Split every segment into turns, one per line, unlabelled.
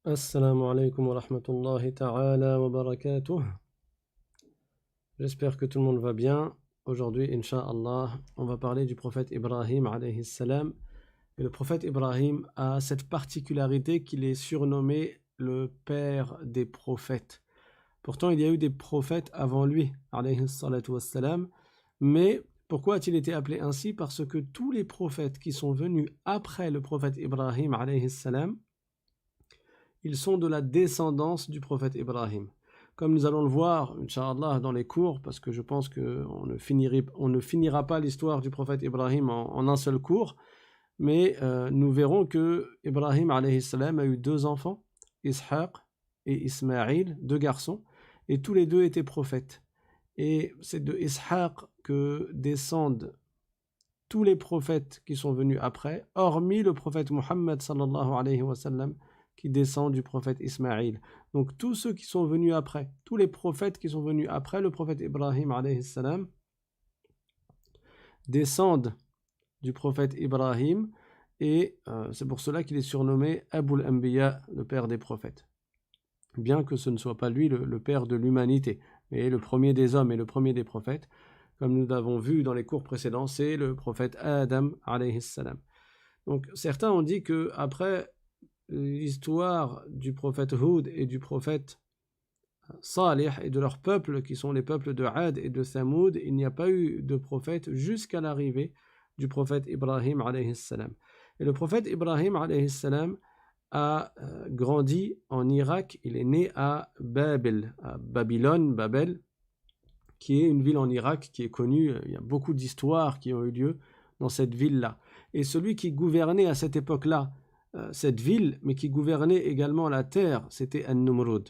Assalamu alaikum wa rahmatullahi ta'ala wa barakatuh. J'espère que tout le monde va bien. Aujourd'hui, Inch'Allah, on va parler du prophète Ibrahim alayhi salam. Et le prophète Ibrahim a cette particularité qu'il est surnommé le père des prophètes. Pourtant, il y a eu des prophètes avant lui, alayhi salatu wassalam. Mais pourquoi a-t-il été appelé ainsi? Parce que tous les prophètes qui sont venus après le prophète Ibrahim alayhi salam, ils sont de la descendance du prophète Ibrahim. Comme nous allons le voir, Inch'Allah, dans les cours, parce que je pense qu'on ne finira pas l'histoire du prophète Ibrahim en un seul cours, mais nous verrons que Ibrahim alayhi salam a eu deux enfants, Ishaq et Ismaïl, deux garçons, et tous les deux étaient prophètes. Et c'est de Ishaq que descendent tous les prophètes qui sont venus après, hormis le prophète Muhammad sallallahu alayhi wa sallam, qui descend du prophète Ismaïl. Donc tous ceux qui sont venus après, tous les prophètes qui sont venus après le prophète Ibrahim alayhi salam, descendent du prophète Ibrahim, et c'est pour cela qu'il est surnommé Abul Anbiya, le père des prophètes. Bien que ce ne soit pas lui le père de l'humanité, mais le premier des hommes et le premier des prophètes, comme nous l'avons vu dans les cours précédents, c'est le prophète Adam alayhi salam. Donc certains ont dit que après l'histoire du prophète Hud et du prophète Salih et de leurs peuples qui sont les peuples de Ad et de Thamoud, il n'y a pas eu de prophète jusqu'à l'arrivée du prophète Ibrahim alayhi salam. Et le prophète Ibrahim alayhi salam a grandi en Irak. Il est né à Babel, à Babylone, Babel, qui est une ville en Irak qui est connue. Il y a beaucoup d'histoires qui ont eu lieu dans cette ville-là. Et celui qui gouvernait à cette époque-là cette ville, mais qui gouvernait également la terre, c'était An-Numrud.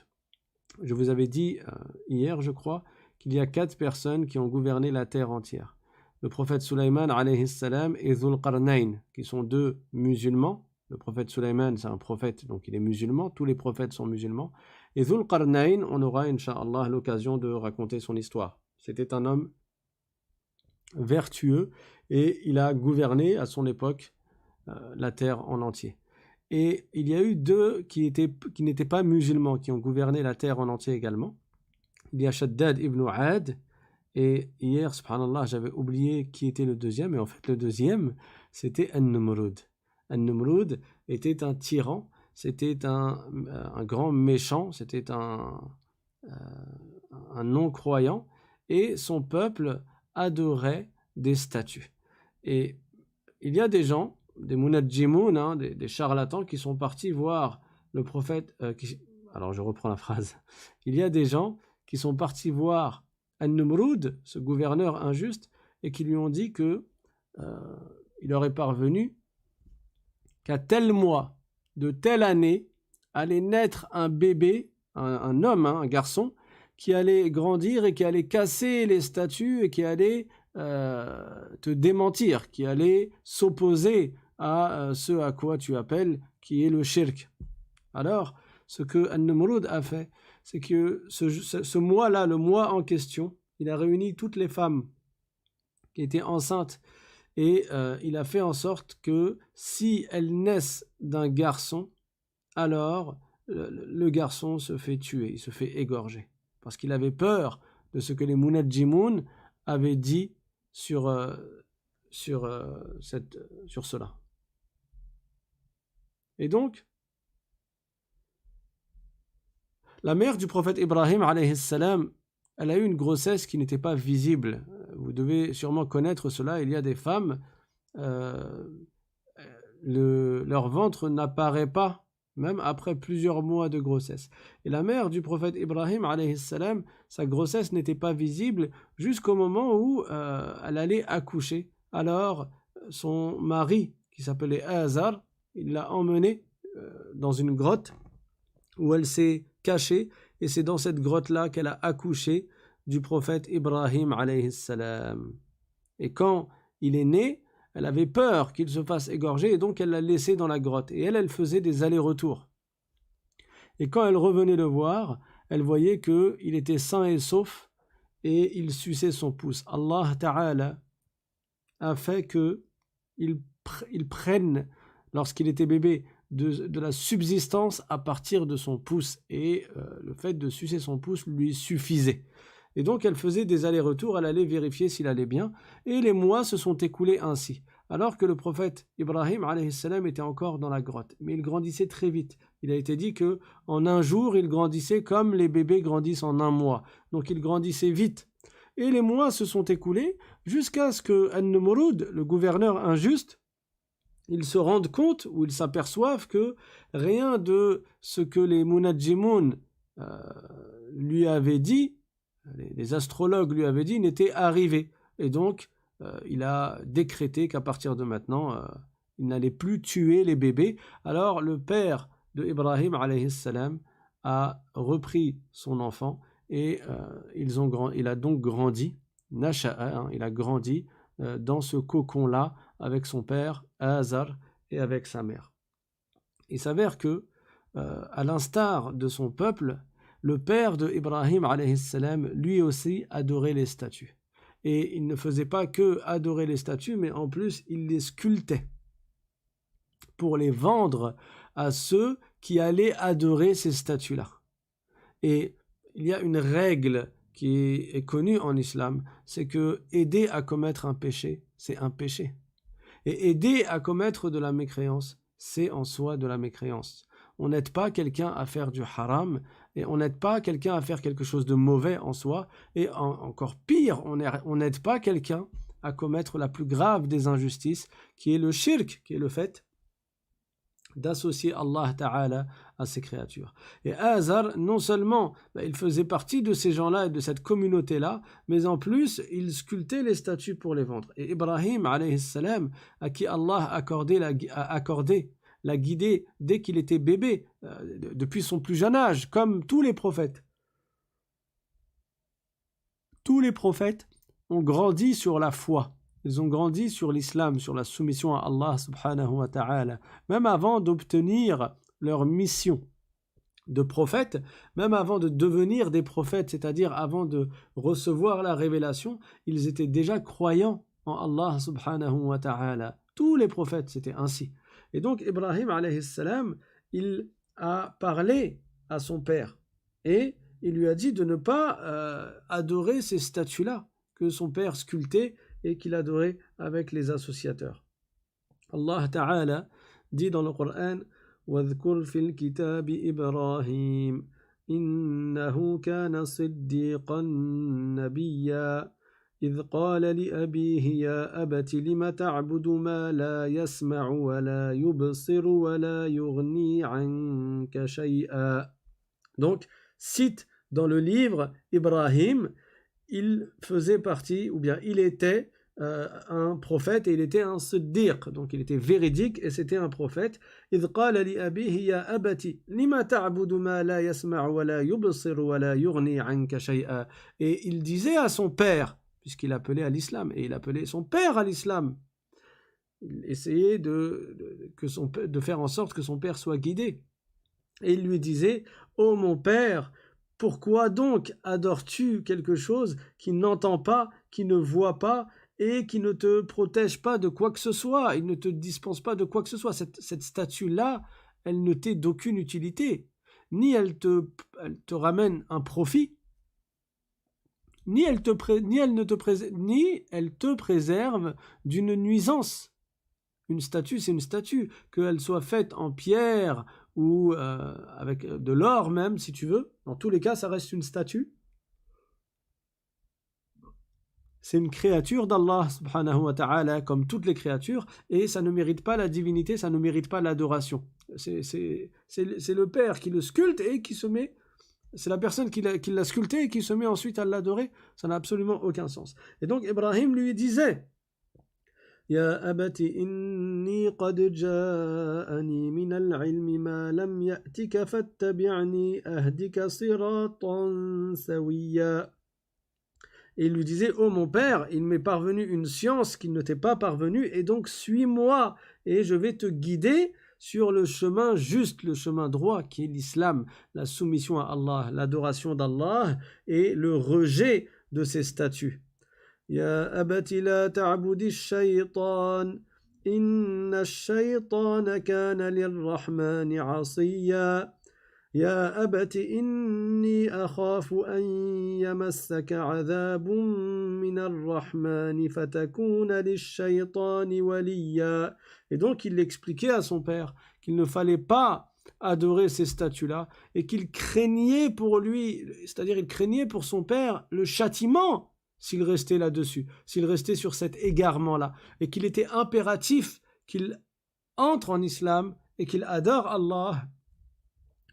Je vous avais dit hier, je crois, qu'il y a 4 personnes qui ont gouverné la terre entière. Le prophète Sulaiman alayhi salam et Dhul Qarnayn, qui sont 2 musulmans. Le prophète Sulaiman, c'est un prophète, donc il est musulman. Tous les prophètes sont musulmans. Et Dhul Qarnayn, on aura, Inch'Allah, l'occasion de raconter son histoire. C'était un homme vertueux et il a gouverné à son époque la terre en entier. Et il y a eu 2 qui n'étaient pas musulmans, qui ont gouverné la terre en entier également. Il y a Shaddad ibn Ad, et hier, subhanallah, j'avais oublié qui était le deuxième, et en fait le deuxième, c'était An-Numrud. An-Numrud était un tyran, c'était un grand méchant, c'était un non-croyant, et son peuple adorait des statues. Et il y a des gens, des munajjimoun, des charlatans qui sont partis voir le prophète. Alors je reprends la phrase. Il y a des gens qui sont partis voir An-Numrud, ce gouverneur injuste, et qui lui ont dit que il aurait parvenu qu'à tel mois de telle année allait naître un bébé, un homme, un garçon, qui allait grandir et qui allait casser les statues et qui allait te démentir, qui allait s'opposer à ce à quoi tu appelles, qui est le shirk. Alors, ce que An-Numrud a fait, c'est que ce mois-là, le mois en question, il a réuni toutes les femmes qui étaient enceintes et il a fait en sorte que si elles naissent d'un garçon, alors le garçon se fait tuer, il se fait égorger. Parce qu'il avait peur de ce que les munajjimoun avaient dit sur cela. Et donc, la mère du prophète Ibrahim alayhi salam, elle a eu une grossesse qui n'était pas visible. Vous devez sûrement connaître cela. Il y a des femmes, leur ventre n'apparaît pas, même après plusieurs mois de grossesse. Et la mère du prophète Ibrahim alayhi salam, sa grossesse n'était pas visible jusqu'au moment où elle allait accoucher. Alors, son mari, qui s'appelait Azar, il l'a emmenée dans une grotte où elle s'est cachée, et c'est dans cette grotte-là qu'elle a accouché du prophète Ibrahim alayhi salam. Et quand il est né, elle avait peur qu'il se fasse égorger, et donc elle l'a laissé dans la grotte. Et elle faisait des allers-retours. Et quand elle revenait le voir, elle voyait qu'il était sain et sauf, et il suçait son pouce. Allah Ta'ala a fait qu'il prenne, lorsqu'il était bébé, de la subsistance à partir de son pouce, et le fait de sucer son pouce lui suffisait. Et donc elle faisait des allers-retours, elle allait vérifier s'il allait bien, et les mois se sont écoulés ainsi, alors que le prophète Ibrahim alayhi salam était encore dans la grotte. Mais il grandissait très vite. Il a été dit que en un jour, il grandissait comme les bébés grandissent en un mois. Donc il grandissait vite. Et les mois se sont écoulés jusqu'à ce que An-Numrud, le gouverneur injuste, il se rende compte, ou il s'aperçoive que rien de ce que les Munajjimoun lui avaient dit, les astrologues lui avaient dit, n'était arrivé. Et donc, il a décrété qu'à partir de maintenant, il n'allait plus tuer les bébés. Alors, le père de Ibrahim alayhi salam a repris son enfant et il a donc grandi, Nasha'a, il a grandi dans ce cocon-là avec son père Azar et avec sa mère. Il s'avère que, à l'instar de son peuple, le père de Ibrahim alayhi salam, lui aussi adorait les statues. Et il ne faisait pas que adorer les statues, mais en plus il les sculptait pour les vendre à ceux qui allaient adorer ces statues-là. Et il y a une règle qui est connue en islam, c'est que aider à commettre un péché, c'est un péché. Et aider à commettre de la mécréance, c'est en soi de la mécréance. On n'aide pas quelqu'un à faire du haram, et on n'aide pas quelqu'un à faire quelque chose de mauvais en soi, et encore pire, on n'aide pas quelqu'un à commettre la plus grave des injustices, qui est le shirk, qui est le fait d'associer Allah Ta'ala à ses créatures. Et Azar, non seulement il faisait partie de ces gens-là et de cette communauté-là, mais en plus, il sculptait les statues pour les vendre. Et Ibrahim, alayhi salam, à qui Allah a accordé la guidée dès qu'il était bébé, depuis son plus jeune âge, comme tous les prophètes. Tous les prophètes ont grandi sur la foi. Ils ont grandi sur l'islam, sur la soumission à Allah subhanahu wa ta'ala. Même avant d'obtenir leur mission de prophète, même avant de devenir des prophètes, c'est-à-dire avant de recevoir la révélation, ils étaient déjà croyants en Allah subhanahu wa ta'ala. Tous les prophètes, c'était ainsi. Et donc Ibrahim alayhi salam, il a parlé à son père et il lui a dit de ne pas adorer ces statues-là que son père sculptait et qu'il adorait avec les associateurs. Allah Ta'ala dit dans le Coran وَاذْكُرْ فِي الْكِتَابِ إِبْرَاهِيمَ إِنَّهُ كَانَ صِدِّيقًا نَبِيًّا إِذْ قَالَ لِأَبِيهِ يَا أَبَتِ لِمَ تَعْبُدُ مَا لَا يَسْمَعُ وَلَا يُبْصِرُ وَلَا يُغْنِي عَنْكَ شَيْئًا. Donc, cite dans le livre Ibrahim, il faisait partie, ou bien il était un prophète et il était un siddiq, donc il était véridique et c'était un prophète. إِذْ قَالَ لِأَبِيهِ يَا أَبَتِ لِمَ تَعْبُدُ مَا لَا يَسْمَعُ وَلَا يُبْصِرُ وَلَا يُغْنِي عَنْكَ شَيْئًا. Et il disait à son père, puisqu'il appelait à l'islam, et il appelait son père à l'islam, il essayait de faire en sorte que son père soit guidé. Et il lui disait, ô mon père, pourquoi donc adores-tu quelque chose qui n'entend pas, qui ne voit pas et qui ne te protège pas de quoi que ce soit? Il ne te dispense pas de quoi que ce soit. Cette statue-là, elle ne t'est d'aucune utilité. Ni elle te ramène un profit, ni elle te préserve d'une nuisance. Une statue, c'est une statue, qu'elle soit faite en pierre ou avec de l'or même, si tu veux. Dans tous les cas, ça reste une statue. C'est une créature d'Allah subhanahu wa ta'ala, comme toutes les créatures, et ça ne mérite pas la divinité, ça ne mérite pas l'adoration. C'est le père qui le sculpte et qui se met, c'est la personne qui l'a sculpté et qui se met ensuite à l'adorer. Ça n'a absolument aucun sens. Et donc Ibrahim lui disait, يا أبت إني قد جاءني من العلم ما لم يأتك فاتبعني أهدك صراطا سويا. Et il lui disait, ô mon père, il m'est parvenu une science qui ne t'est pas parvenue, et donc suis-moi, et je vais te guider sur le chemin juste, le chemin droit, qui est l'islam, la soumission à Allah, l'adoration d'Allah, et le rejet de ses statuts. يا أبت لا تعبد الشيطان إن الشيطان كان للرحمن عصيا يا أبت إني أخاف أن يمسك عذاب من الرحمن فتكون للشيطان وليا. Et donc il expliquait à son père qu'il ne fallait pas adorer ces statues-là et qu'il craignait pour lui, c'est-à-dire il craignait pour son père le châtiment s'il restait là-dessus, s'il restait sur cet égarement-là, et qu'il était impératif qu'il entre en islam et qu'il adore Allah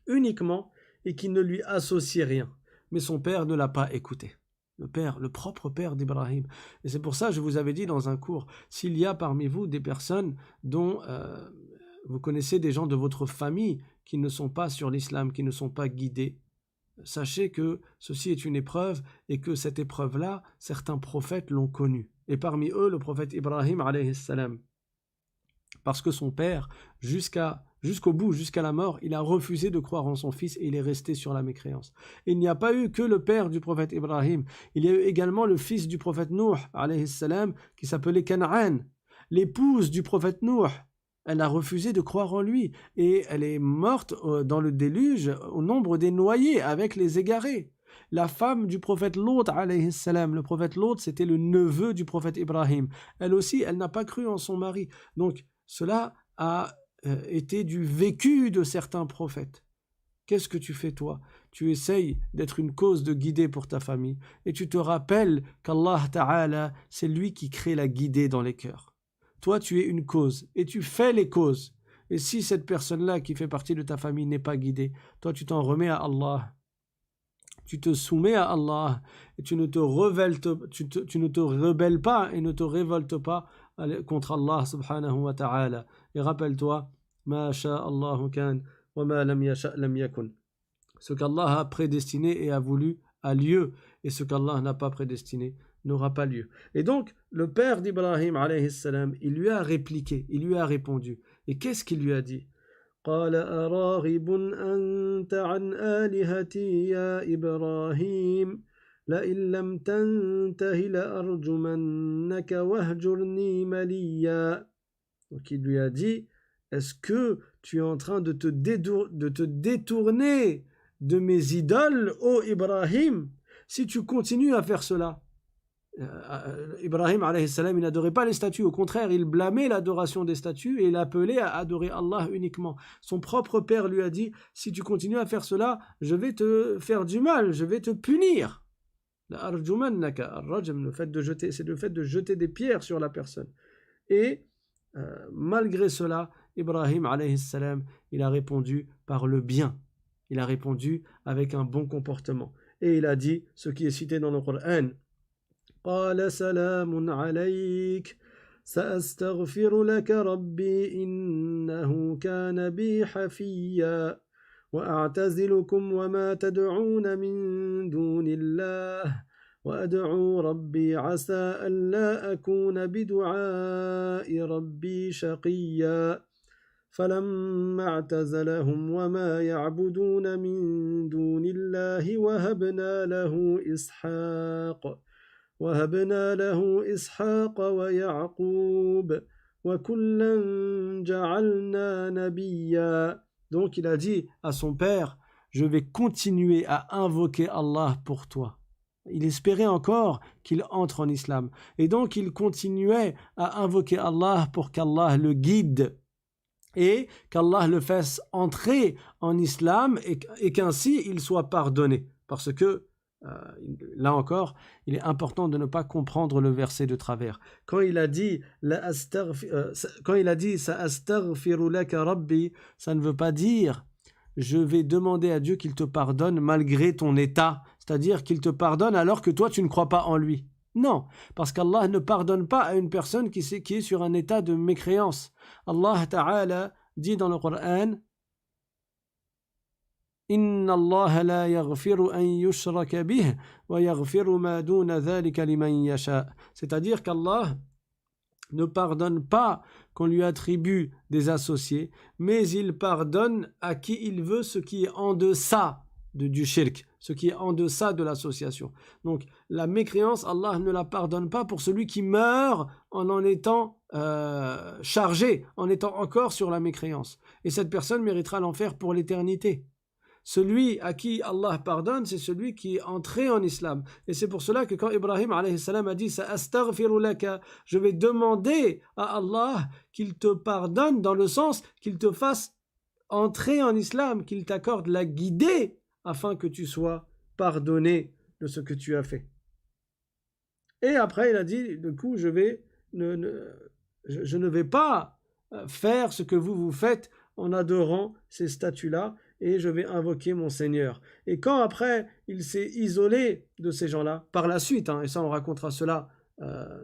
uniquement et qu'il ne lui associe rien. Mais son père ne l'a pas écouté. Le propre père d'Ibrahim. Et c'est pour ça que je vous avais dit dans un cours, s'il y a parmi vous des personnes dont vous connaissez des gens de votre famille qui ne sont pas sur l'islam, qui ne sont pas guidés, sachez que ceci est une épreuve et que cette épreuve-là, certains prophètes l'ont connue. Et parmi eux, le prophète Ibrahim alayhi salam. Parce que son père, jusqu'au bout, jusqu'à la mort, il a refusé de croire en son fils et il est resté sur la mécréance. Et il n'y a pas eu que le père du prophète Ibrahim, il y a eu également le fils du prophète Nuh, alayhi salam, qui s'appelait Canaan. L'épouse du prophète Nuh, elle a refusé de croire en lui et elle est morte dans le déluge au nombre des noyés avec les égarés. La femme du prophète Lot, alayhi salam, le prophète Lot, c'était le neveu du prophète Ibrahim. Elle aussi, elle n'a pas cru en son mari. Donc, cela a été du vécu de certains prophètes. Qu'est-ce que tu fais toi? Tu essayes d'être une cause de guidée pour ta famille et tu te rappelles qu'Allah Ta'ala, c'est lui qui crée la guidée dans les cœurs. Toi, tu es une cause et tu fais les causes. Et si cette personne-là qui fait partie de ta famille n'est pas guidée, toi, tu t'en remets à Allah. Tu te soumets à Allah et tu ne te rebelles pas et ne te révoltes pas contre Allah subhanahu wa ta'ala. Et rappelle-toi, ma sha'Allahu kan wa ma lam yasha' lam yakun. Ce qu'Allah a prédestiné et a voulu a lieu, et ce qu'Allah n'a pas prédestiné n'aura pas lieu. Et donc, le père d'Ibrahim alayhi salam, il lui a répliqué, il lui a répondu. Et qu'est-ce qu'il lui a dit? قال أراغب أنت عن آلهتي يا إبراهيم لئن لم تنته لأرجمنك واهجرني مليا. Donc il lui a dit, est-ce que tu es en train de te détourner de mes idoles, ô Ibrahim? Si tu continues à faire cela, Ibrahim alayhi salam, il n'adorait pas les statues, au contraire, il blâmait l'adoration des statues et il appelait à adorer Allah uniquement. Son propre père lui a dit, si tu continues à faire cela, je vais te faire du mal, je vais te punir. Le fait de jeter, c'est le fait de jeter des pierres sur la personne. Et malgré cela, Ibrahim alayhi salam, il a répondu par le bien. Il a répondu avec un bon comportement. Et il a dit, ce qui est cité dans le Coran, قال سلام عليك سأستغفر لك ربي إنه كان بي حفيا وأعتزلكم وما تدعون من دون الله وأدعو ربي عسى ألا أكون بدعاء ربي شقيا فلما اعتزلهم وما يعبدون من دون الله وهبنا له إسحاق ويعقوب وكلا جعلنا نبيا. Donc il a dit à son père, je vais continuer à invoquer Allah pour toi. Il espérait encore qu'il entre en islam. Et donc il continuait à invoquer Allah pour qu'Allah le guide et qu'Allah le fasse entrer en islam et qu'ainsi il soit pardonné. Parce que là encore, il est important de ne pas comprendre le verset de travers. Quand il a dit Sa'astaghfiru laka rabbi, ça ne veut pas dire je vais demander à Dieu qu'il te pardonne malgré ton état, c'est-à-dire qu'il te pardonne alors que toi tu ne crois pas en lui. Non, parce qu'Allah ne pardonne pas à une personne qui est sur un état de mécréance. Allah Ta'ala dit dans le Coran, Inna Allah la yaghfiru an yushraka bih wa yaghfiru ma duna dhalika liman yasha. C'est-à-dire qu'Allah ne pardonne pas qu'on lui attribue des associés, mais il pardonne à qui il veut ce qui est en deçà du shirk, ce qui est en deçà de l'association. Donc la mécréance, Allah ne la pardonne pas pour celui qui meurt en étant chargé, en étant encore sur la mécréance. Et cette personne méritera l'enfer pour l'éternité. Celui à qui Allah pardonne, c'est celui qui est entré en islam. Et c'est pour cela que quand Ibrahim alayhi salam a dit « Sa'astaghfiru laka » je vais demander à Allah qu'il te pardonne dans le sens qu'il te fasse entrer en islam, qu'il t'accorde la guidée afin que tu sois pardonné de ce que tu as fait. Et après il a dit, du coup je ne vais pas faire ce que vous faites en adorant ces statues-là, et je vais invoquer mon Seigneur. Et quand après il s'est isolé de ces gens-là, par la suite, et ça on racontera cela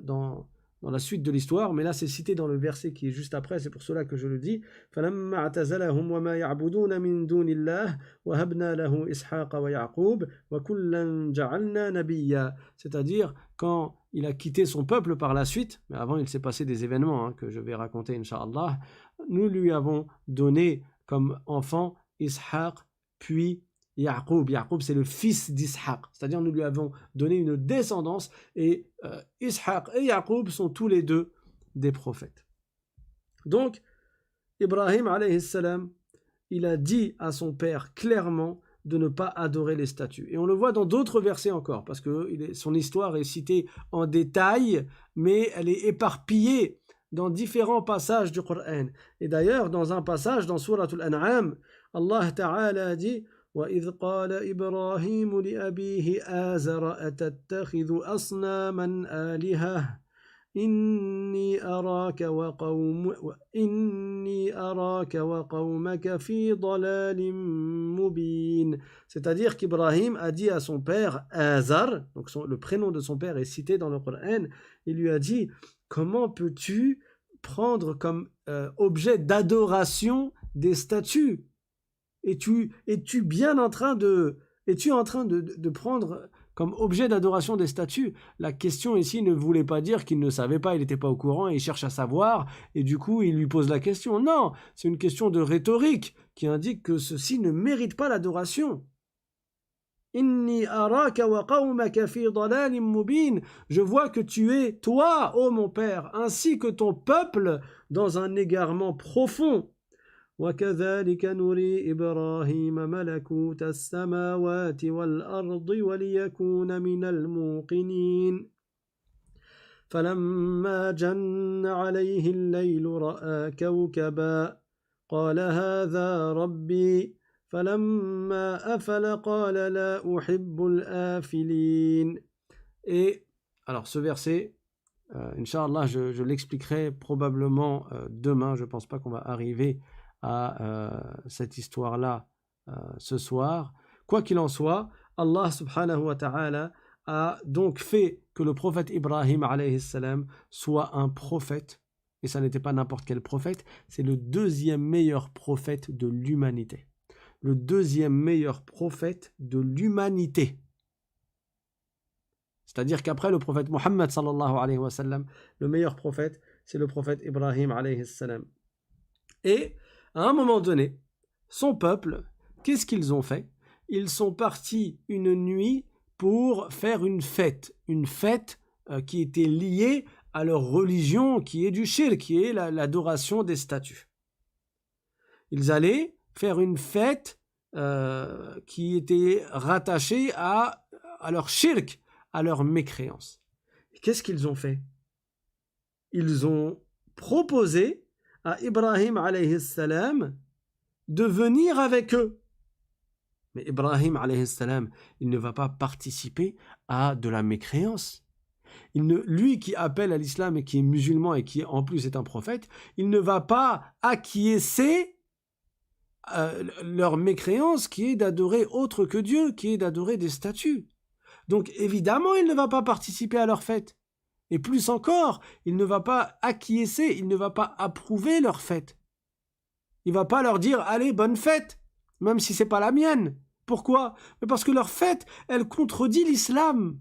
dans la suite de l'histoire, mais là c'est cité dans le verset qui est juste après, c'est pour cela que je le dis. فَلَمَّا اعْتَزَلَهُمْ وَمَا يَعْبُدُونَ مِن دُونِ اللَّهِ وَهَبْنَا لَهُ إِسْحَاقَ وَيَعْقُوبَ وَكُلًّا جَعَلْنَا نَبِيًّا. C'est-à-dire quand il a quitté son peuple par la suite, mais avant il s'est passé des événements que je vais raconter Inch'Allah, nous lui avons donné comme enfant Ishaq, puis Yaqub. Yaqub, c'est le fils d'Ishaq. C'est-à-dire, nous lui avons donné une descendance et Ishaq et Yaqub sont tous les deux des prophètes. Donc, Ibrahim, alayhi salam, il a dit à son père clairement de ne pas adorer les statues. Et on le voit dans d'autres versets encore, parce que son histoire est citée en détail, mais elle est éparpillée dans différents passages du Coran. Et d'ailleurs, dans un passage dans Surat Al-An'am, Allah Ta'ala dit وَإِذْ قَالَ إِبْرَاهِيمُ لِأَبِيهِ آزَرَ أَتَتَّخِذُ أَصْنَامًا آلِهَةً إِنِّي أَرَاكَ وَقَوْمَكَ فِي ضَلَالٍ مُبِينٍ. C'est-à-dire qu'Ibrahim a dit à son père Azar, donc le prénom de son père est cité dans le Coran, il lui a dit: comment peux-tu prendre comme objet d'adoration des statues? Es-tu en train de prendre comme objet d'adoration des statues? La question ici ne voulait pas dire qu'il ne savait pas, il n'était pas au courant et il cherche à savoir et du coup il lui pose la question. Non, c'est une question de rhétorique qui indique que ceci ne mérite pas l'adoration. Inni araka wa qawmaka fi dalalin mubin. Je vois que tu es, toi, ô mon père, ainsi que ton peuple, dans un égarement profond. وَكَذَلِكَ نُرِي إِبْرَاهِيمَ مَلَكُوتَ السَّمَاوَاتِ وَالْأَرْضِ وَلِيَكُونَ مِنَ الْمُوقِنِينَ فَلَمَّا جَنَّ عَلَيْهِ اللَّيْلُ رَأَى كَوْكَبًا قَالَ هَذَا رَبِّي فَلَمَّا أَفَلَ قَالَ لَا أُحِبُّ الْآفِلِينَ. Et alors ce verset, Inch'Allah, je l'expliquerai probablement demain. Je ne pense pas qu'on va arriver à cette histoire-là ce soir. Quoi qu'il en soit, Allah subhanahu wa ta'ala a donc fait que le prophète Ibrahim alayhi salam soit un prophète, et ça n'était pas n'importe quel prophète, c'est le deuxième meilleur prophète de l'humanité. Le deuxième meilleur prophète de l'humanité. C'est-à-dire qu'après le prophète Mohammed sallallahu alayhi wa sallam, le meilleur prophète, c'est le prophète Ibrahim alayhi salam. Et à un moment donné, son peuple, qu'est-ce qu'ils ont fait? Ils sont partis une nuit pour faire une fête qui était liée à leur religion, qui est du shirk, qui est l'adoration des statues. Ils allaient faire une fête qui était rattachée à leur shirk, à leur mécréance. Et qu'est-ce qu'ils ont fait? Ils ont proposé à Ibrahim alayhi salam de venir avec eux. Mais Ibrahim alayhi salam, il ne va pas participer à de la mécréance. Lui qui appelle à l'islam et qui est musulman et qui en plus est un prophète, il ne va pas acquiescer leur mécréance qui est d'adorer autre que Dieu, qui est d'adorer des statues. Donc évidemment, il ne va pas participer à leur fête. Et plus encore, il ne va pas acquiescer, il ne va pas approuver leur fête. Il ne va pas leur dire « Allez, bonne fête !» même si ce n'est pas la mienne. Pourquoi? Parce que leur fête, elle contredit l'islam.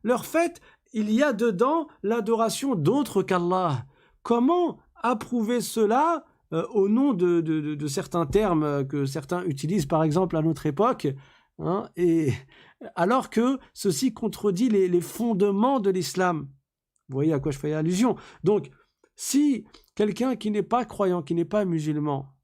Leur fête, il y a dedans l'adoration d'autres qu'Allah. Comment approuver cela au nom de certains termes que certains utilisent, par exemple à notre époque, hein, et alors que ceci contredit les fondements de l'islam. Vous voyez à quoi je fais allusion. Donc, si quelqu'un qui n'est pas croyant, qui n'est pas musulman,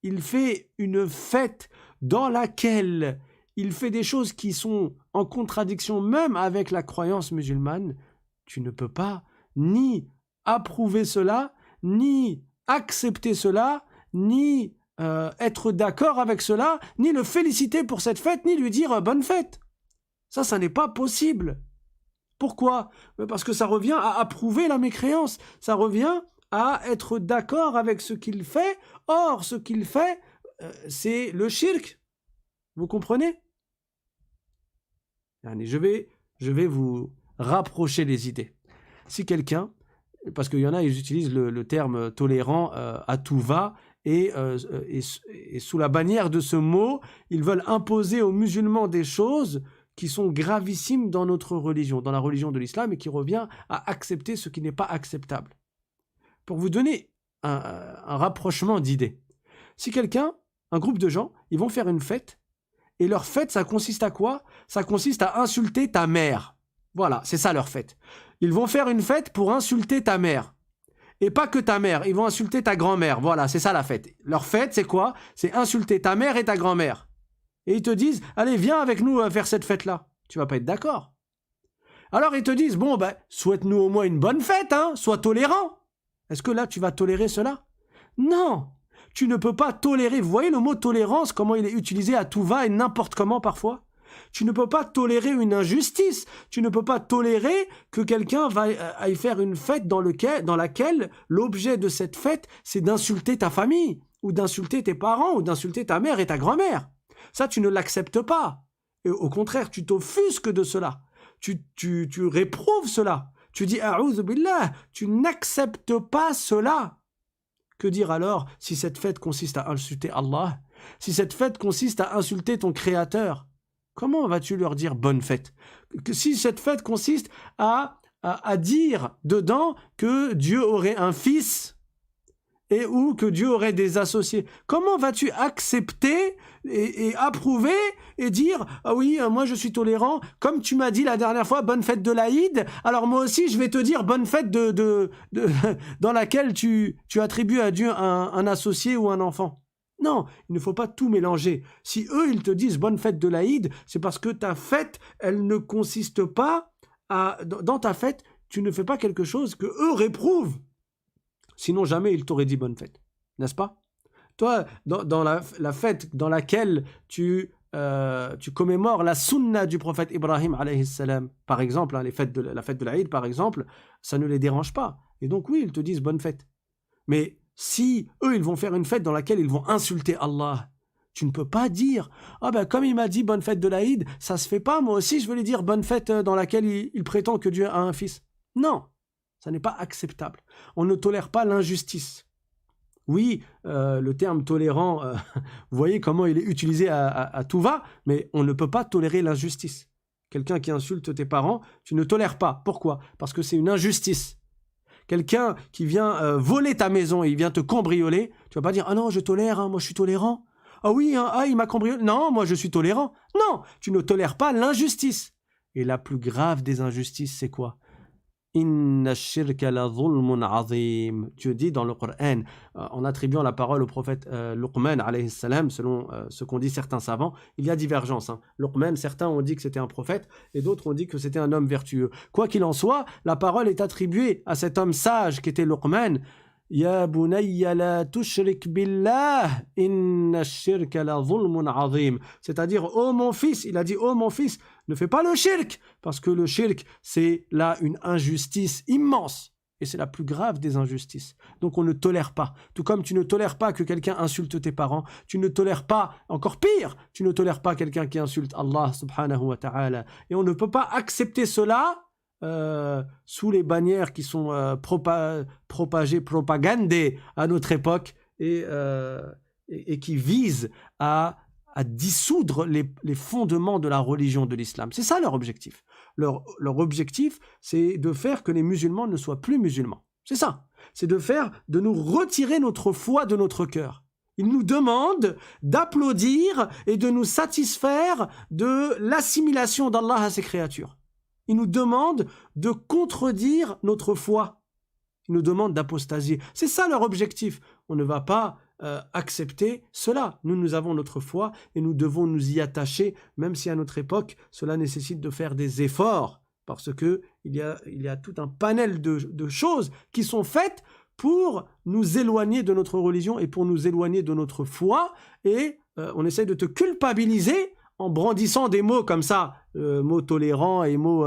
il fait une fête dans laquelle il fait des choses qui sont en contradiction même avec la croyance musulmane, tu ne peux pas ni approuver cela, ni accepter cela, ni être d'accord avec cela, ni le féliciter pour cette fête, ni lui dire bonne fête. Ça n'est pas possible. Pourquoi ? Parce que ça revient à approuver la mécréance, ça revient à être d'accord avec ce qu'il fait. Or, ce qu'il fait, c'est le shirk. Vous comprenez ? Allez, je vais vous rapprocher les idées. Si quelqu'un, parce qu'il y en a, ils utilisent le terme tolérant à tout va, et sous la bannière de ce mot, ils veulent imposer aux musulmans des choses qui sont gravissimes dans notre religion, dans la religion de l'islam, et qui revient à accepter ce qui n'est pas acceptable. Pour vous donner un rapprochement d'idées, si un groupe de gens, ils vont faire une fête, et leur fête, ça consiste à quoi ? Ça consiste à insulter ta mère. Voilà, c'est ça leur fête. Ils vont faire une fête pour insulter ta mère. Et pas que ta mère, ils vont insulter ta grand-mère. Voilà, c'est ça la fête. Leur fête, c'est quoi ? C'est insulter ta mère et ta grand-mère. Et ils te disent, allez, viens avec nous faire cette fête-là. Tu vas pas être d'accord. Alors ils te disent, bon, souhaite-nous au moins une bonne fête, hein, sois tolérant. Est-ce que là, tu vas tolérer cela ? Non, tu ne peux pas tolérer. Vous voyez le mot tolérance, comment il est utilisé à tout va et n'importe comment parfois ? Tu ne peux pas tolérer une injustice. Tu ne peux pas tolérer que quelqu'un aille faire une fête dans laquelle l'objet de cette fête, c'est d'insulter ta famille, ou d'insulter tes parents, ou d'insulter ta mère et ta grand-mère. Ça, tu ne l'acceptes pas. Et au contraire, tu t'offusques de cela. Tu réprouves cela. Tu dis « A'oudhu billah », tu n'acceptes pas cela. Que dire alors si cette fête consiste à insulter Allah ? Si cette fête consiste à insulter ton Créateur ? Comment vas-tu leur dire bonne fête ? Si cette fête consiste à dire dedans que Dieu aurait un fils ou que Dieu aurait des associés, comment vas-tu accepter et approuver et dire « Ah oui, moi je suis tolérant, comme tu m'as dit la dernière fois, bonne fête de l'Aïd, alors moi aussi je vais te dire bonne fête dans laquelle tu attribues à Dieu un associé ou un enfant ». Non, il ne faut pas tout mélanger. Si eux, ils te disent bonne fête de l'Aïd, c'est parce que ta fête, elle ne consiste pas dans ta fête, tu ne fais pas quelque chose que eux réprouvent. Sinon, jamais ils t'auraient dit bonne fête. N'est-ce pas ? Toi, dans la fête dans laquelle tu commémores la sunna du prophète Ibrahim, alayhi salam, par exemple, hein, la fête de l'Aïd, par exemple, ça ne les dérange pas. Et donc, oui, ils te disent bonne fête. Mais si eux, ils vont faire une fête dans laquelle ils vont insulter Allah, tu ne peux pas dire « Ah ben, comme il m'a dit bonne fête de l'Aïd, ça se fait pas, moi aussi je veux lui dire bonne fête dans laquelle il prétend que Dieu a un fils. » Non, ça n'est pas acceptable. On ne tolère pas l'injustice. Oui, le terme tolérant, vous voyez comment il est utilisé à tout va, mais on ne peut pas tolérer l'injustice. Quelqu'un qui insulte tes parents, tu ne tolères pas. Pourquoi ? Parce que c'est une injustice. Quelqu'un qui vient voler ta maison et il vient te cambrioler, tu vas pas dire « Ah non, je tolère, hein, moi je suis tolérant. Ah oui, hein, il m'a cambriolé. Non, moi je suis tolérant. » Non, tu ne tolères pas l'injustice. Et la plus grave des injustices, c'est quoi ? Inna shirka la dhulmun azim. Dieu dit dans le Coran, en attribuant la parole au prophète Luqman, alayhi salam, selon ce qu'ont dit certains savants, il y a divergence. Hein. Luqman, certains ont dit que c'était un prophète et d'autres ont dit que c'était un homme vertueux. Quoi qu'il en soit, la parole est attribuée à cet homme sage qui était Luqman. Ya bunayya la tushrik billah, inna shirka la dhulmun azim. C'est-à-dire, oh mon fils, il a dit, oh mon fils, ne fais pas le shirk, parce que le shirk, c'est là une injustice immense. Et c'est la plus grave des injustices. Donc on ne tolère pas. Tout comme tu ne tolères pas que quelqu'un insulte tes parents, tu ne tolères pas, encore pire, tu ne tolères pas quelqu'un qui insulte Allah subhanahu wa ta'ala. Et on ne peut pas accepter cela sous les bannières qui sont propagandées à notre époque et qui visent à dissoudre les fondements de la religion de l'islam. C'est ça leur objectif. Leur objectif, c'est de faire que les musulmans ne soient plus musulmans. C'est ça. C'est de nous retirer notre foi de notre cœur. Il nous demande d'applaudir et de nous satisfaire de l'assimilation d'Allah à ses créatures. Il nous demande de contredire notre foi. Il nous demande d'apostasier. C'est ça leur objectif. On ne va pas accepter cela. Nous avons notre foi et nous devons nous y attacher, même si à notre époque, cela nécessite de faire des efforts, parce que il y a tout un panel de choses qui sont faites pour nous éloigner de notre religion et pour nous éloigner de notre foi, et on essaie de te culpabiliser en brandissant des mots comme ça, mots tolérants et mots...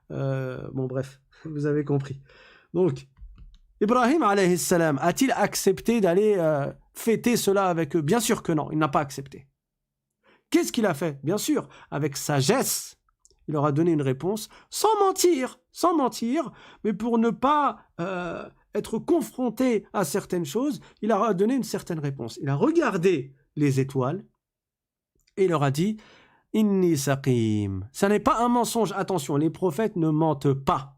bon bref, vous avez compris. Donc, Ibrahim alayhi salam a-t-il accepté d'aller fêter cela avec eux? Bien sûr que non, il n'a pas accepté. Qu'est-ce qu'il a fait? Bien sûr, avec sagesse, il leur a donné une réponse, sans mentir, mais pour ne pas être confronté à certaines choses, il leur a donné une certaine réponse. Il a regardé les étoiles et il leur a dit « Inni saqim ». Ça n'est pas un mensonge, attention, les prophètes ne mentent pas.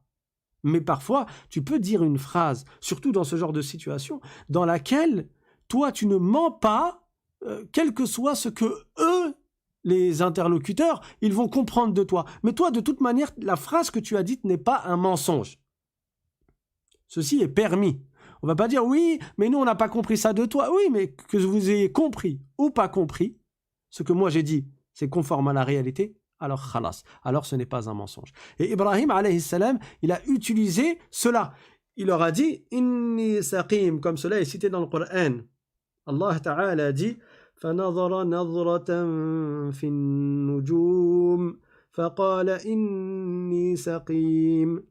Mais parfois, tu peux dire une phrase, surtout dans ce genre de situation, dans laquelle toi, tu ne mens pas, quel que soit ce que eux, les interlocuteurs, ils vont comprendre de toi. Mais toi, de toute manière, la phrase que tu as dite n'est pas un mensonge. Ceci est permis. On ne va pas dire, oui, mais nous, on n'a pas compris ça de toi. Oui, mais que vous ayez compris ou pas compris, ce que moi j'ai dit, c'est conforme à la réalité, alors khalas, alors ce n'est pas un mensonge. Et Ibrahim alayhi salam, il a utilisé cela. Il leur a dit inni saqim, comme cela est cité dans le Coran. Allah Ta'ala dit فنظر نظرة في النجوم فقال إني سقيم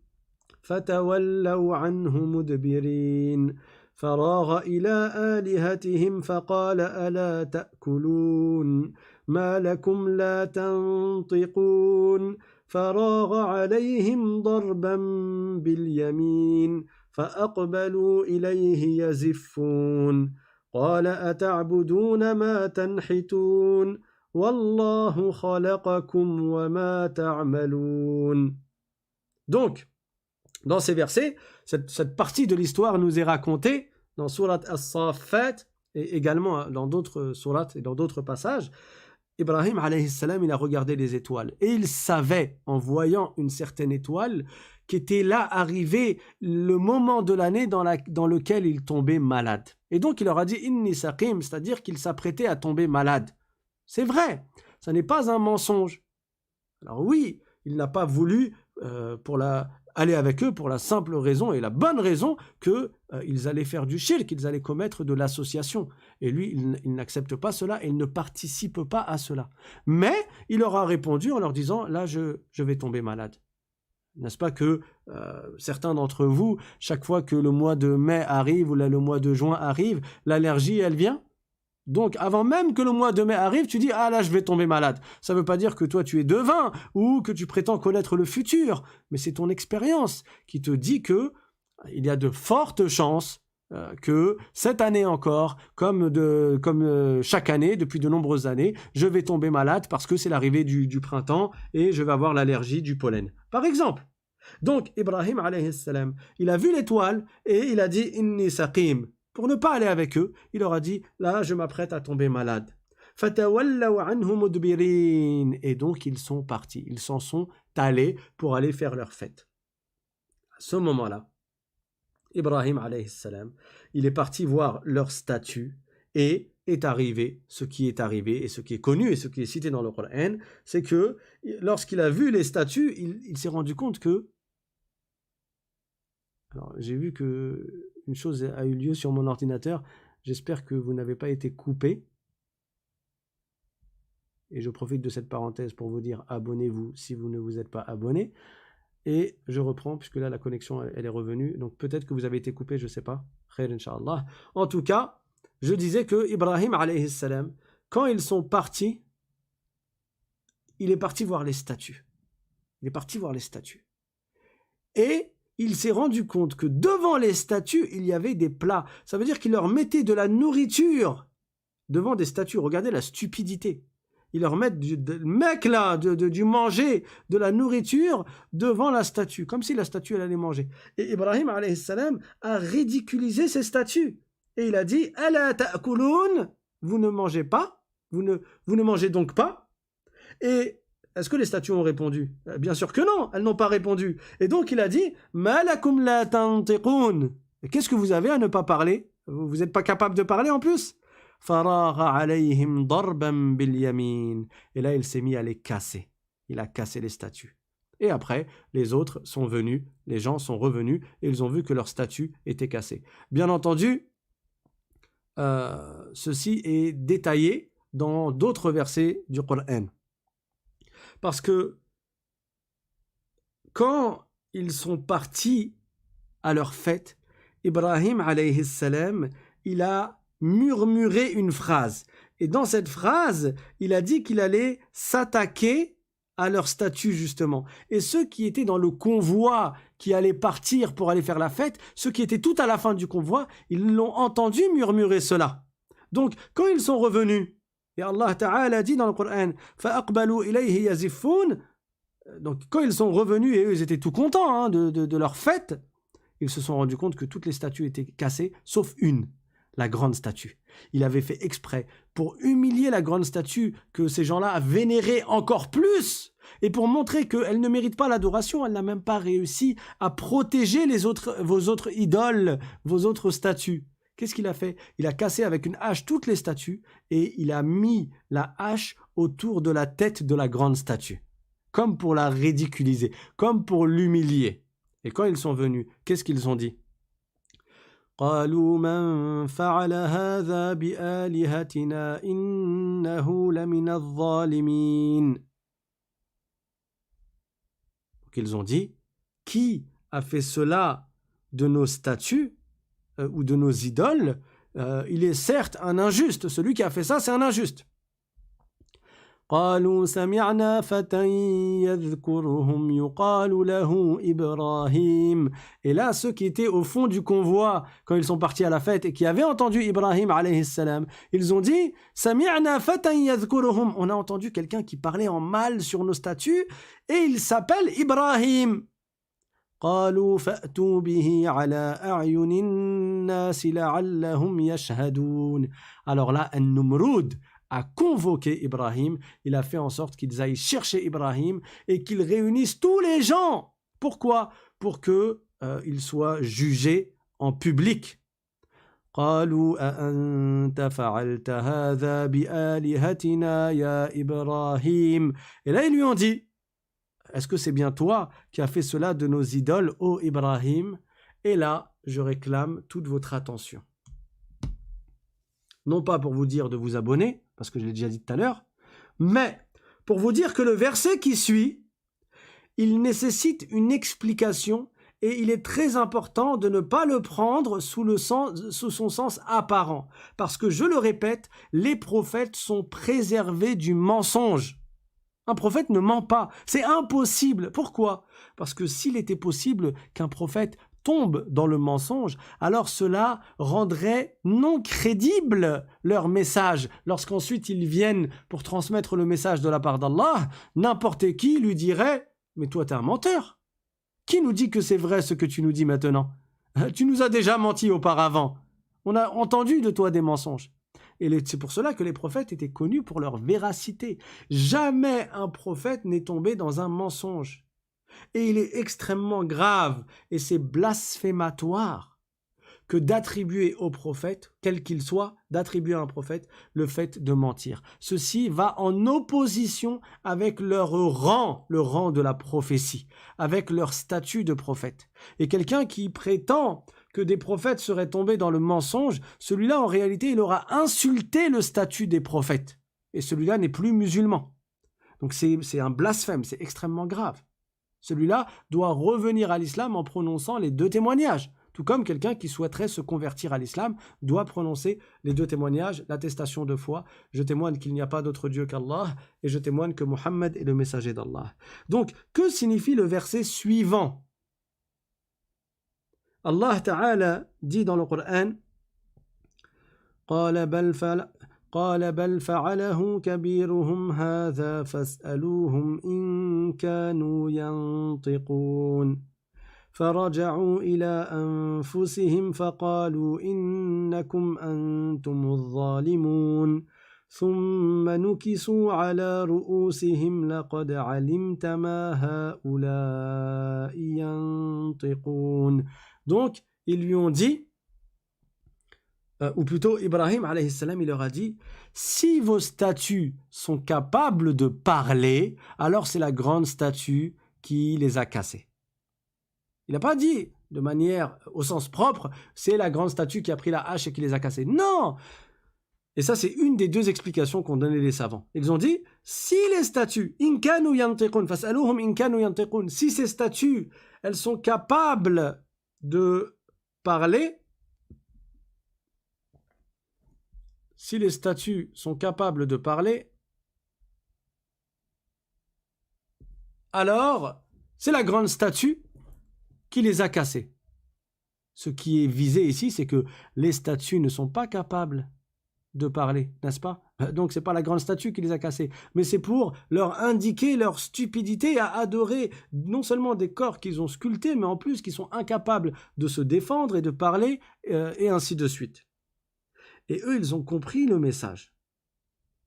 فتولوا عنه مدبرين فراغ إلى آلهتهم فقال ألا تأكلون ما لكم لا تنطقون فراغ عليهم ضربا باليمين فأقبلوا إليه يزفون قال أتعبدون ما تنحتون والله خلقكم وما تعملون. Donc, dans ces versets, cette partie de l'histoire nous est racontée dans Surat As-Saffat et également dans d'autres sourates et dans d'autres passages. Ibrahim alayhi salam, il a regardé les étoiles et il savait, en voyant une certaine étoile, qu'était là arrivé le moment de l'année dans lequel il tombait malade. Et donc il leur a dit inni saqim, c'est-à-dire qu'il s'apprêtait à tomber malade. C'est vrai, ça n'est pas un mensonge. Alors oui, il n'a pas voulu aller avec eux pour la simple raison et la bonne raison qu'ils allaient faire du shirk, qu'ils allaient commettre de l'association. Et lui, il n'accepte pas cela et il ne participe pas à cela. Mais il leur a répondu en leur disant, là, je vais tomber malade. N'est-ce pas que certains d'entre vous, chaque fois que le mois de mai arrive ou là, le mois de juin arrive, l'allergie, elle vient? Donc, avant même que le mois de mai arrive, tu dis « Ah là, je vais tomber malade ». Ça ne veut pas dire que toi, tu es devin ou que tu prétends connaître le futur, mais c'est ton expérience qui te dit que il y a de fortes chances que cette année encore, comme chaque année, depuis de nombreuses années, je vais tomber malade parce que c'est l'arrivée du printemps et je vais avoir l'allergie du pollen. Par exemple. Donc, Ibrahim alayhi salam, il a vu l'étoile et il a dit « Inni saqim ». Pour ne pas aller avec eux, il leur a dit « Là, je m'apprête à tomber malade. » Et donc, ils sont partis. Ils s'en sont allés pour aller faire leur fête. À ce moment-là, Ibrahim alayhi salam, il est parti voir leur statue et est arrivé ce qui est arrivé et ce qui est connu et ce qui est cité dans le Coran, c'est que lorsqu'il a vu les statues, il s'est rendu compte que... Alors, j'ai vu que une chose a eu lieu sur mon ordinateur. J'espère que vous n'avez pas été coupé. Et je profite de cette parenthèse pour vous dire abonnez-vous si vous ne vous êtes pas abonné. Et je reprends, puisque là la connexion elle est revenue. Donc peut-être que vous avez été coupé, je ne sais pas. Khair, Inch'Allah. En tout cas, je disais que Ibrahim alayhi salam, quand ils sont partis, il est parti voir les statues. Il est parti voir les statues. Et il s'est rendu compte que devant les statues, il y avait des plats. Ça veut dire qu'il leur mettait de la nourriture devant des statues. Regardez la stupidité. Ils leur mettent du manger, de la nourriture devant la statue, comme si la statue elle allait manger. Et Ibrahim alayhi salam a ridiculisé ces statues. et il a dit « Ala ta'kulun » vous ne mangez pas, vous ne mangez donc pas. Et est-ce que les statues ont répondu? Bien sûr que non, elles n'ont pas répondu. Et donc il a dit « Ma lakum la tantiqun » Qu'est-ce que vous avez à ne pas parler? Vous n'êtes pas capable de parler en plus? Faragha alayhim darban bil yamin. Et là il s'est mis à les casser. Il a cassé les statues. Et après, les autres sont venus, les gens sont revenus, et ils ont vu que leur statue était cassée. Bien entendu, ceci est détaillé dans d'autres versets du Coran. Parce que quand ils sont partis à leur fête, Ibrahim alayhi salam, il a murmuré une phrase. Et dans cette phrase, il a dit qu'il allait s'attaquer à leur statue justement. Et ceux qui étaient dans le convoi qui allait partir pour aller faire la fête, ceux qui étaient tout à la fin du convoi, ils l'ont entendu murmurer cela. Donc, quand ils sont revenus, et Allah Ta'ala dit dans le Coran, فَأَقْبَلُوا إِلَيْهِ يَزِفُّونَ. Donc, quand ils sont revenus, et eux, ils étaient tout contents de leur fête, ils se sont rendus compte que toutes les statues étaient cassées, sauf une, la grande statue. Il avait fait exprès pour humilier la grande statue que ces gens-là vénéraient encore plus et pour montrer qu'elle ne mérite pas l'adoration, elle n'a même pas réussi à protéger vos autres idoles, vos autres statues. Qu'est-ce qu'il a fait? Il a cassé avec une hache toutes les statues et il a mis la hache autour de la tête de la grande statue, comme pour la ridiculiser, comme pour l'humilier. Et quand ils sont venus, qu'est-ce qu'ils ont dit? قالوا من فعل هذا بآلهتنا إنه لمن الظالمين. Donc ils ont dit, qui a fait cela de nos statues ou de nos idoles, il est certes un injuste. Celui qui a fait ça, c'est un injuste. قالوا سمعنا فتى يذكرهم يقال له إبراهيم. Et là, ceux qui étaient au fond du convoi, quand ils sont partis à la fête et qui avaient entendu Ibrahim alayhi salam, ils ont dit سمعنا فتى يذكرهم. On a entendu quelqu'un qui parlait en mal sur nos statues et il s'appelle Ibrahim. قالوا فأتوا به على أعين الناس لعلهم يشهدون. Alors là, An-Numrud a convoqué Ibrahim, il a fait en sorte qu'ils aillent chercher Ibrahim et qu'ils réunissent tous les gens. Pourquoi? Pour qu'ils soient jugés en public. قالوا أأنت فعلت هذا بآلهتنا يا إبراهيم. Et là ils lui ont dit, est-ce que c'est bien toi qui as fait cela de nos idoles, ô Ibrahim? Et là, je réclame toute votre attention. Non pas pour vous dire de vous abonner, parce que je l'ai déjà dit tout à l'heure, mais pour vous dire que le verset qui suit, il nécessite une explication et il est très important de ne pas le prendre sous son sens apparent. Parce que, je le répète, les prophètes sont préservés du mensonge. Un prophète ne ment pas, c'est impossible. Pourquoi? Parce que s'il était possible qu'un prophète tombe dans le mensonge, alors cela rendrait non crédible leur message. Lorsqu'ensuite ils viennent pour transmettre le message de la part d'Allah, n'importe qui lui dirait « Mais toi t'es un menteur. Qui nous dit que c'est vrai ce que tu nous dis maintenant? Tu nous as déjà menti auparavant. On a entendu de toi des mensonges. » Et c'est pour cela que les prophètes étaient connus pour leur véracité. Jamais un prophète n'est tombé dans un mensonge. Et il est extrêmement grave et c'est blasphématoire que d'attribuer au prophète, quel qu'il soit, d'attribuer à un prophète le fait de mentir. Ceci va en opposition avec leur rang, le rang de la prophétie, avec leur statut de prophète. Et quelqu'un qui prétend que des prophètes seraient tombés dans le mensonge, celui-là en réalité il aura insulté le statut des prophètes. Et celui-là n'est plus musulman. Donc c'est un blasphème, c'est extrêmement grave. Celui-là doit revenir à l'islam en prononçant les 2 témoignages. Tout comme quelqu'un qui souhaiterait se convertir à l'islam doit prononcer les 2 témoignages, l'attestation de foi. Je témoigne qu'il n'y a pas d'autre Dieu qu'Allah et je témoigne que Mohammed est le messager d'Allah. Donc, que signifie le verset suivant? Allah Ta'ala dit dans le Coran قال بل فعله كبيرهم هذا فاسألوهم إن كانوا ينطقون فرجعوا إلى أنفسهم فقالوا إنكم أنتم الظالمون ثم نكسوا على رؤوسهم لقد علمت ما هؤلاء ينطقون. Donc, ils lui ont dit, ou plutôt Ibrahim alayhi salam, il leur a dit, si vos statues sont capables de parler, alors c'est la grande statue qui les a cassées. Il n'a pas dit de manière au sens propre, c'est la grande statue qui a pris la hache et qui les a cassées. Non! Et ça, c'est une des deux explications qu'ont donné les savants. Ils ont dit, si les statues, si ces statues, elles sont capables de parler, si les statues sont capables de parler, alors c'est la grande statue qui les a cassées. Ce qui est visé ici, c'est que les statues ne sont pas capables de parler, n'est-ce pas? Donc c'est pas la grande statue qui les a cassées, mais c'est pour leur indiquer leur stupidité à adorer non seulement des corps qu'ils ont sculptés, mais en plus qu'ils sont incapables de se défendre et de parler, et ainsi de suite. Et eux, ils ont compris le message.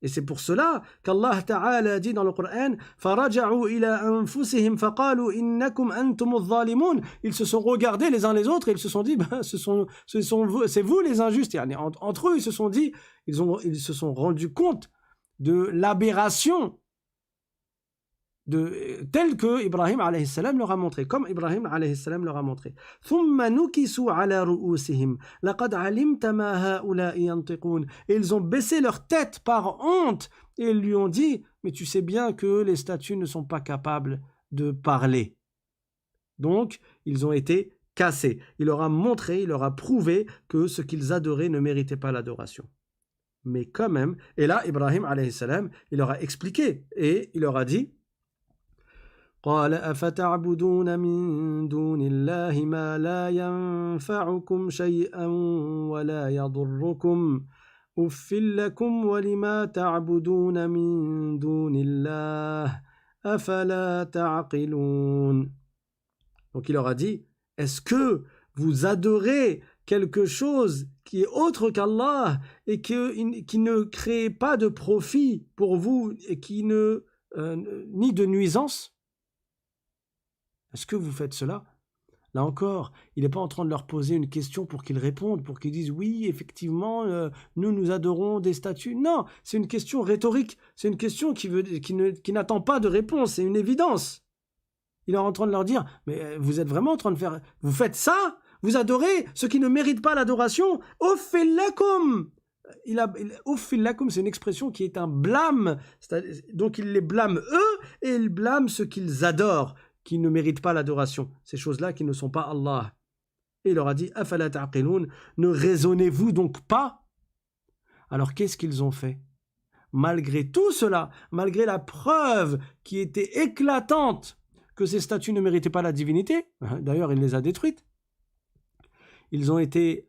Et c'est pour cela qu'Allah Ta'ala dit dans le Coran, فَرَجَعُوا إِلَىٰ أَنفُسِهِمْ فَقَالُوا إِنَّكُمْ أَنْتُمُ الظَّالِمُونَ. Ils se sont regardés les uns les autres et ils se sont dit, c'est vous les injustes. Entre eux, ils se sont dit, ils se sont rendus compte de l'aberration tel que Ibrahim alayhi salam leur a montré, comme Ibrahim alayhi salam leur a montré. ثُمَّ نُكِسُوا عَلَى رُؤُوسِهِمْ لَقَدْ عَلِمْتَ مَا هَؤُلَاءِ يَنْطِقُونَ. Et ils ont baissé leur tête par honte et ils lui ont dit, mais tu sais bien que les statues ne sont pas capables de parler. Donc, ils ont été cassés. Il leur a montré, il leur a prouvé que ce qu'ils adoraient ne méritait pas l'adoration. Mais quand même, et là, Ibrahim alayhi salam, il leur a expliqué et il leur a dit, قال أفتعبدون من دون الله ما لا ينفعكم شيئا ولا يضركم أف لكم ولما تعبدون من دون الله أفلا تعقلون. Donc il leur a dit, est-ce que vous adorez quelque chose qui est autre qu'Allah et qui ne crée pas de profit pour vous et qui ne ni de nuisance? Est-ce que vous faites cela? Là encore, il n'est pas en train de leur poser une question pour qu'ils répondent, pour qu'ils disent oui, effectivement, nous adorons des statues. Non, c'est une question rhétorique. C'est une question qui n'attend pas de réponse. C'est une évidence. Il est en train de leur dire, mais vous êtes vraiment en train de faire... Vous faites ça? Vous adorez ce qui ne mérite pas l'adoration? Offillakum! Offillakum, c'est une expression qui est un blâme. Donc il les blâme eux et il blâme ceux qu'ils adorent, qui ne méritent pas l'adoration, ces choses-là qui ne sont pas Allah. Et il leur a dit, afala ta'qilun, ne raisonnez-vous donc pas? Alors qu'est-ce qu'ils ont fait? Malgré tout cela, malgré la preuve qui était éclatante que ces statues ne méritaient pas la divinité, d'ailleurs il les a détruites, ils ont été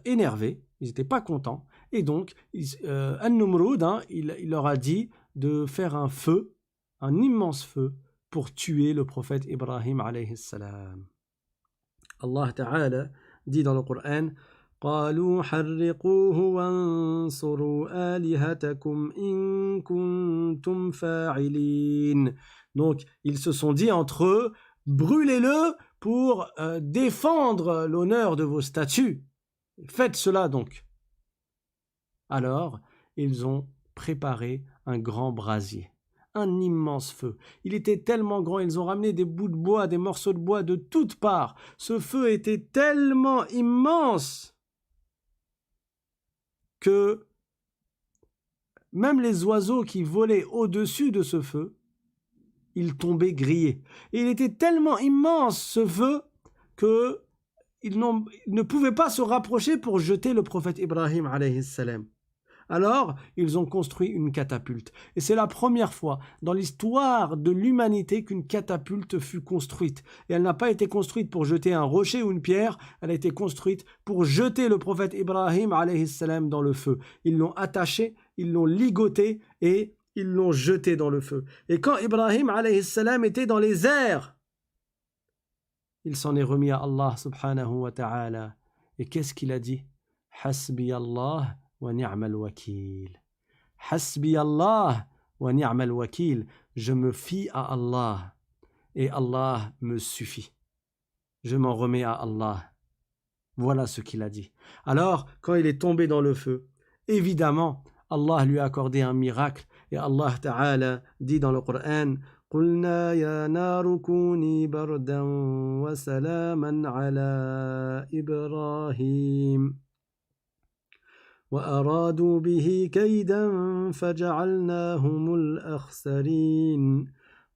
énervés, ils n'étaient pas contents, et donc An-Numrud, il leur a dit de faire un feu, un immense feu, pour tuer le prophète Ibrahim alayhi salam. Allah Ta'ala dit dans le Coran, قالوا حرقوه وانصروا آلهتكم إن كنتم فاعلين. Donc ils se sont dit entre eux, brûlez-le pour défendre l'honneur de vos statues. Faites cela donc. Alors ils ont préparé un grand brasier, un immense feu. Il était tellement grand, ils ont ramené des bouts de bois, des morceaux de bois de toutes parts. Ce feu était tellement immense que même les oiseaux qui volaient au-dessus de ce feu, ils tombaient grillés. Et il était tellement immense ce feu qu'ils ne pouvaient pas se rapprocher pour jeter le prophète Ibrahim alayhi salam. Alors, ils ont construit une catapulte. Et c'est la première fois dans l'histoire de l'humanité qu'une catapulte fut construite. Et elle n'a pas été construite pour jeter un rocher ou une pierre, elle a été construite pour jeter le prophète Ibrahim alayhi salam dans le feu. Ils l'ont attaché, ils l'ont ligoté et ils l'ont jeté dans le feu. Et quand Ibrahim alayhi salam était dans les airs, il s'en est remis à Allah subhanahu wa ta'ala. Et qu'est-ce qu'il a dit? Hasbi Allah wa ni'mal wakil. Hasbi Allah wa ni'mal wakil. Je me fie à Allah et Allah me suffit. Je m'en remets à Allah. Voilà ce qu'il a dit. Alors, quand il est tombé dans le feu, évidemment, Allah lui a accordé un miracle. Et Allah Ta'ala dit dans le Coran, قُلْنَا يَا نَارُ كُونِي بَرْدًا وَسَلَامًا عَلَى إِبْرَاهِيمَ وَأَرَادُوا بِهِ كَيْدًا فَجَعَلْنَاهُمُ الْأَخْسَرِينَ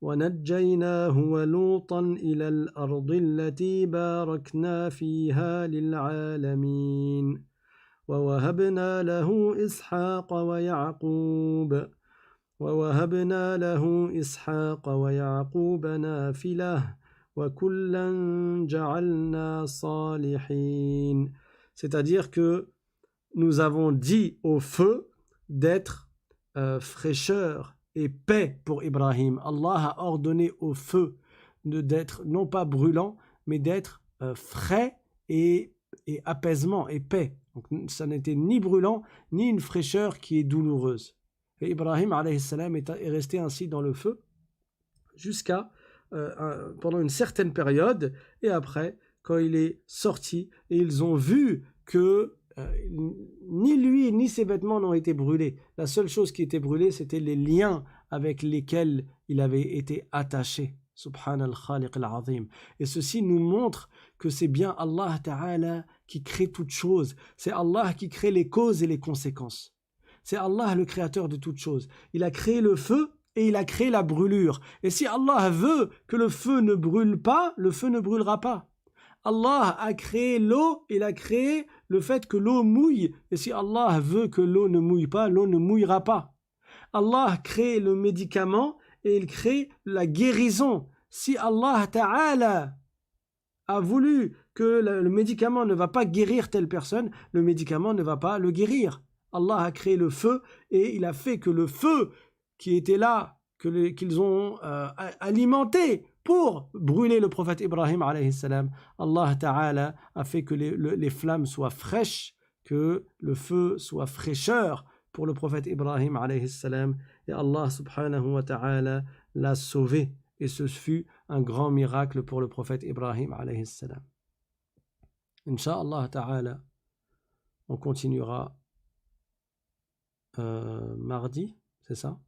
ونجيناه ولوطا إلى الأرض التي باركنا فيها للعالمين ووهبنا له إسحاق ويعقوب نافلة وكلا جعلنا صالحين. C'est-à-dire que nous avons dit au feu d'être fraîcheur et paix pour Ibrahim. Allah a ordonné au feu d'être non pas brûlant, mais d'être frais et apaisement et paix. Donc ça n'était ni brûlant, ni une fraîcheur qui est douloureuse. Et Ibrahim alayhi salam est resté ainsi dans le feu jusqu'à pendant une certaine période, et après, quand il est sorti, et ils ont vu que ni lui ni ses vêtements n'ont été brûlés. La seule chose qui était brûlée, c'était les liens avec lesquels il avait été attaché. Subhanal Khaliq al-Azim. Et ceci nous montre que c'est bien Allah Ta'ala qui crée toutes choses. C'est Allah qui crée les causes et les conséquences. C'est Allah le créateur de toutes choses. Il a créé le feu et il a créé la brûlure. Et si Allah veut que le feu ne brûle pas, le feu ne brûlera pas. Allah a créé l'eau, il a créé le fait que l'eau mouille. Et si Allah veut que l'eau ne mouille pas, l'eau ne mouillera pas. Allah crée le médicament et il crée la guérison. Si Allah Ta'ala a voulu que le médicament ne va pas guérir telle personne, le médicament ne va pas le guérir. Allah a créé le feu et il a fait que le feu qui était là, qu'ils ont alimenté pour brûler le prophète Ibrahim alayhi salam, Allah Ta'ala a fait que les flammes soient fraîches, que le feu soit fraîcheur pour le prophète Ibrahim alayhi salam, et Allah subhanahu wa ta'ala l'a sauvé, et ce fut un grand miracle pour le prophète Ibrahim alayhi salam. Inch'Allah Ta'ala, on continuera mardi, c'est ça,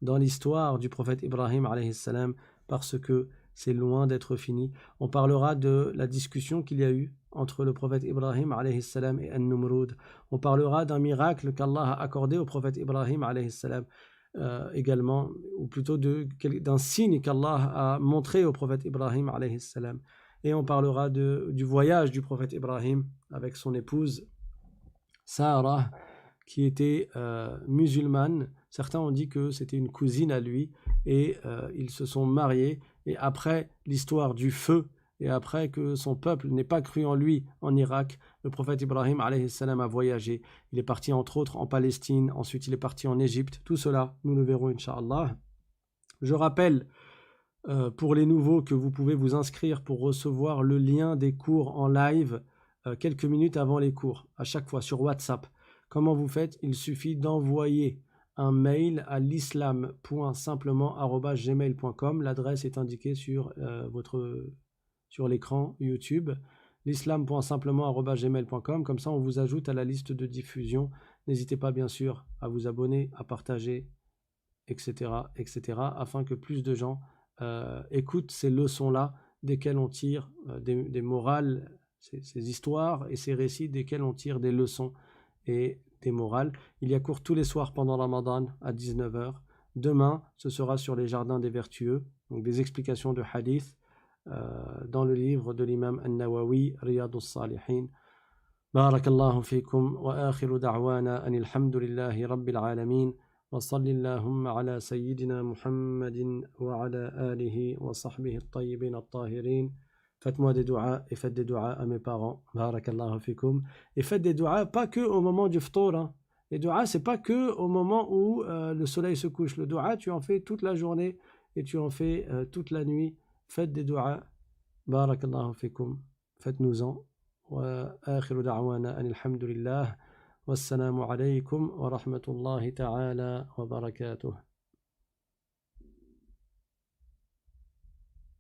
dans l'histoire du prophète Ibrahim alayhi salam, parce que c'est loin d'être fini. On parlera de la discussion qu'il y a eu entre le prophète Ibrahim alayhi salam et An-Numrud. On parlera d'un miracle qu'Allah a accordé au prophète Ibrahim alayhi salam également, ou plutôt d'un signe qu'Allah a montré au prophète Ibrahim alayhi salam. Et on parlera du voyage du prophète Ibrahim avec son épouse Sarah, qui était musulmane. Certains ont dit que c'était une cousine à lui, et ils se sont mariés. Et après l'histoire du feu, et après que son peuple n'ait pas cru en lui en Irak, le prophète Ibrahim alayhi salam a voyagé. Il est parti entre autres en Palestine, ensuite il est parti en Égypte. Tout cela, nous le verrons Inch'Allah. Je rappelle pour les nouveaux que vous pouvez vous inscrire pour recevoir le lien des cours en live quelques minutes avant les cours, à chaque fois sur WhatsApp. Comment vous faites? Il suffit d'envoyer un mail à l'islam.simplement@gmail.com. L'adresse est indiquée sur l'écran YouTube. l'islam.simplement@gmail.com. Comme ça, on vous ajoute à la liste de diffusion. N'hésitez pas, bien sûr, à vous abonner, à partager, etc., afin que plus de gens écoutent ces leçons-là, desquelles on tire des morales, ces histoires et ces récits desquels on tire des leçons et des morales. Il y a cours tous les soirs pendant Ramadan à 19h. Demain, ce sera sur les jardins des vertueux, donc des explications de hadith dans le livre de l'imam An-Nawawi, Riyadus Salihin. Barakallahu fikum wa akhiru da'wana anil hamdulillahi rabbil alamin wa sallallahu ala sayyidina Muhammadin wa ala alihi wa sahbihi at-tayyibin at-tahirin. Faites-moi des du'as et faites des du'as à mes parents. Barakallahu fikum. Et faites des du'as pas que au moment du ftour. Hein. Les du'as, c'est pas que au moment où le soleil se couche. Le du'a, tu en fais toute la journée et tu en fais toute la nuit. Faites des du'as. Barakallahu fikum. Faites-nous-en. وآخر دعوانا أن الحمد لله والسلام عليكم ورحمة الله تعالى وبركاته.